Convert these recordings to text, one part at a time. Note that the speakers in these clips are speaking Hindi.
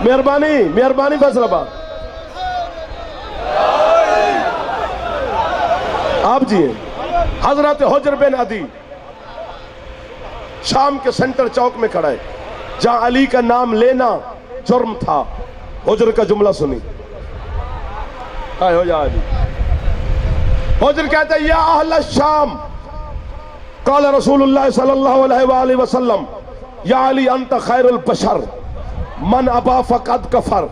मेहरबानी मेहरबानी फैसलाबाद आप जी हजरत हुज्र बिन अदी शाम के सेंटर चौक में खड़ा है, जहां अली का नाम लेना जुर्म था। हुज्र का जुमला सुनी, हो जा अली। हुज्र कहते हैं, या अहल शाम क़ाल रसूलुल्लाह सल्लल्लाहु अलैहि वसल्लम या अली अंत खैरुल बशर मन अबा फक़द कफर।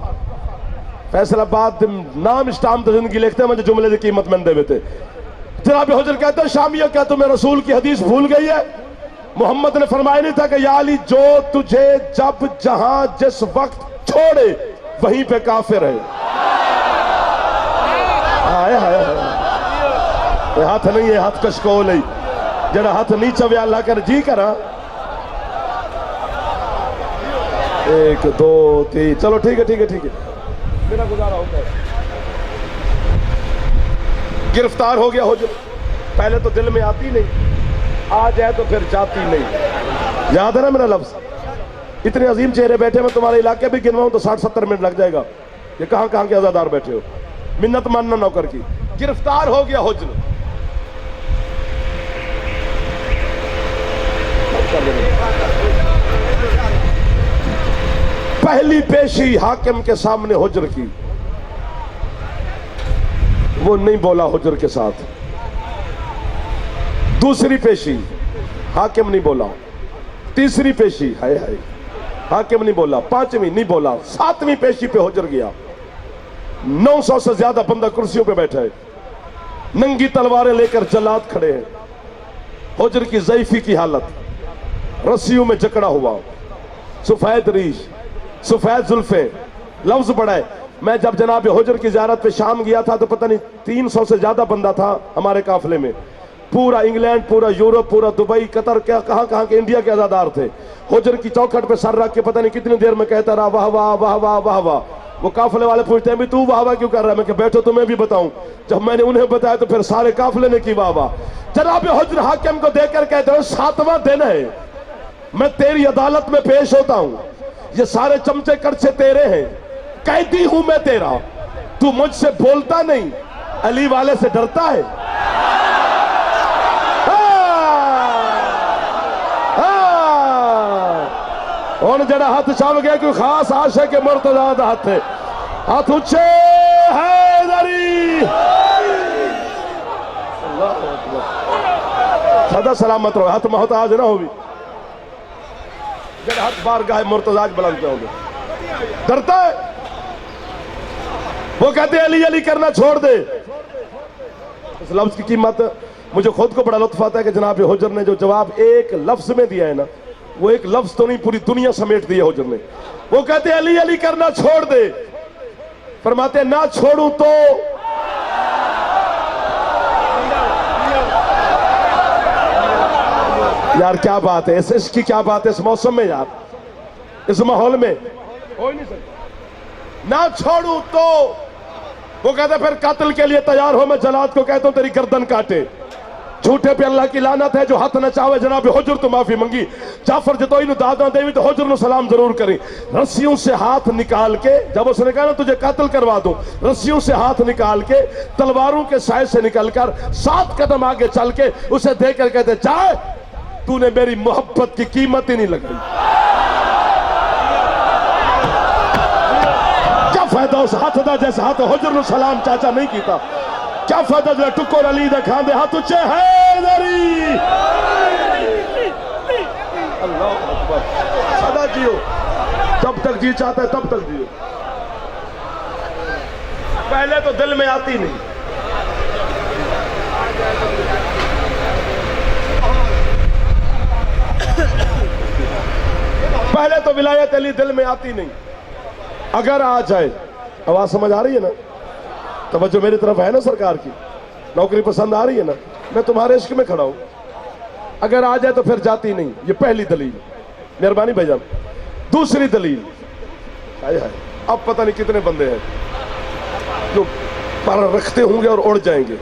फैसलाबाद नाम स्टाम तो जिंदगी लिखते हैं, मुझे जुमले की कीमत मैंने देवे थे। जनाब हुज्र कहते हैं, शामिया क्या तुम्हें रसूल की हदीस भूल गई है? मोहम्मद ने फरमाया नहीं था कि या अली जो तुझे जब जहां जिस वक्त छोड़े वहीं पे काफिर है। हाय हाय हाय, हाथ नहीं है, हाथ कशकोल है, जरा हाथ नीचे वे अल्लाह कर जी करा। 1 2 3 चलो ठीक है ठीक है ठीक है, मेरा गुजारा होता है। गिरफ्तार हो गया हुज्र, पहले तो दिल में आती नहीं, आ जाए तो फिर जाती नहीं। याद है ना मेरा लफ्ज? इतने अजीम चेहरे बैठे, मैं तुम्हारे इलाके भी गिनवाऊं तो 60-70 मिनट लग जाएगा। ये कहां कहां के आजादार बैठे हो, मिन्नत मानना नौकर की। गिरफ्तार हो गया हुज्र, पहली पेशी हाकिम के सामने हुज्र की, वो नहीं बोला हुज्र के साथ। दूसरी पेशी हाकिम नहीं बोला, तीसरी पेशी हाय हाय हाकिम नहीं बोला, पांचवी नहीं बोला, सातवीं पेशी पे हुज्र गया। 900 से ज्यादा बंदा कुर्सियों पे बैठा है, नंगी तलवारें लेकर जल्लाद खड़े हैं। हुज्र की ज़ईफी की हालत, रस्सियों में जकड़ा हुआ, सफेद रीश, सफेद जुल्फे, लफ्ज बड़ा है। मैं जब जनाब हुज्र की ज़ियारत पे शाम गया था तो पता नहीं 300 से ज्यादा बंदा था हमारे काफिले में। पूरा इंग्लैंड, पूरा यूरोप, पूरा दुबई, कतर, क्या कहां कहां के इंडिया के आजादार थे। हुज्र की चौखट पे सर रख के पता नहीं कितनी देर में कहता रहा, वाह वाह वाह वाह वाह वाह। वो काफिले वाले पूछते हैं, भी तू वाह वाह क्यों कर रहा है? मैं कहा बैठो तुम्हें भी बताऊं। जब मैंने उन्हें बताया तो फिर सारे काफिले ने की वाह वाह। जनाब हुज्र हाकिम को देखकर कहते हैं, 7वां दिन है, मैं तेरी अदालत में पेश होता हूं, ये सारे चमचे कड़छे तेरे हैं, कैदी हूं मैं तेरा, तू मुझसे बोलता नहीं, अली वाले से डरता है। और जरा हाथ छाव गया कोई खास आशा के मुर्तजा हाथ है, हाथ ऊंचे है दरी, सदा सलामत रहो, हाथ मोहताज ना हो भी, जरा हाथ बार गाय मुर्तजाज बुलंद पे होंगे, डरता है। वो कहते अली अली करना छोड़ दे। इस लफ्ज की कीमत मुझे खुद को बड़ा लुत्फ आता है कि जनाब हुज्र ने जो जवाब एक लफ्ज में दिया है ना, वो एक लफ्ज तो नहीं पूरी दुनिया समेट दिया हुज्र ने। वो कहते अली अली करना छोड़ दे, फरमाते ना छोड़ू तो यार क्या बात है, इसकी क्या बात है इस मौसम में यार, इस माहौल में हो ही नहीं सकता। ना छोड़ू तो वो कहते फिर कत्ल के लिए तैयार हो, मैं जलाद को कहता हूं तेरी गर्दन काटे। झूठे पे अल्लाह की लानत है, जो हाथ न चाहे। जनाब हुज्र तो माफी मंगी, जाफर जतोई नु दादा देवी तो हुज्र नु सलाम जरूर करी। रस्सियों से हाथ निकाल के, जब उसने कहा ना तुझे कत्ल करवा दूं, रस्सियों से हाथ निकाल के तलवारों के साय से निकलकर 7 कदम आगे चल के उसे देखकर कहते जा, तूने मेरी मोहब्बत की कीमत ही नहीं लगाई। क्या फायदा उस हाथ दा जैसे हाथ हुज्र नु सलाम चाचा नहीं किया, क्या फायदा जो टुकोर अली दे खांदे हाथ उच्चे है दरी। अल्लाह अकबर, सदा जियो, जब तक जी चाहता है तब तक जियो। पहले तो दिल में आती नहीं, पहले तो विलायत अली दिल में आती नहीं, अगर आ जाए। आवाज समझ आ रही है ना? तवज्जो मेरी तरफ है ना सरकार की? नौकरी पसंद आ रही है ना? मैं तुम्हारे इश्क में खड़ा हूं, अगर आ जाए तो फिर जाती नहीं। ये पहली दलील, मेहरबानी भाईजान। दूसरी दलील, हाय हाय, अब पता नहीं कितने बंदे हैं जो पर रखते होंगे और उड़ जाएंगे।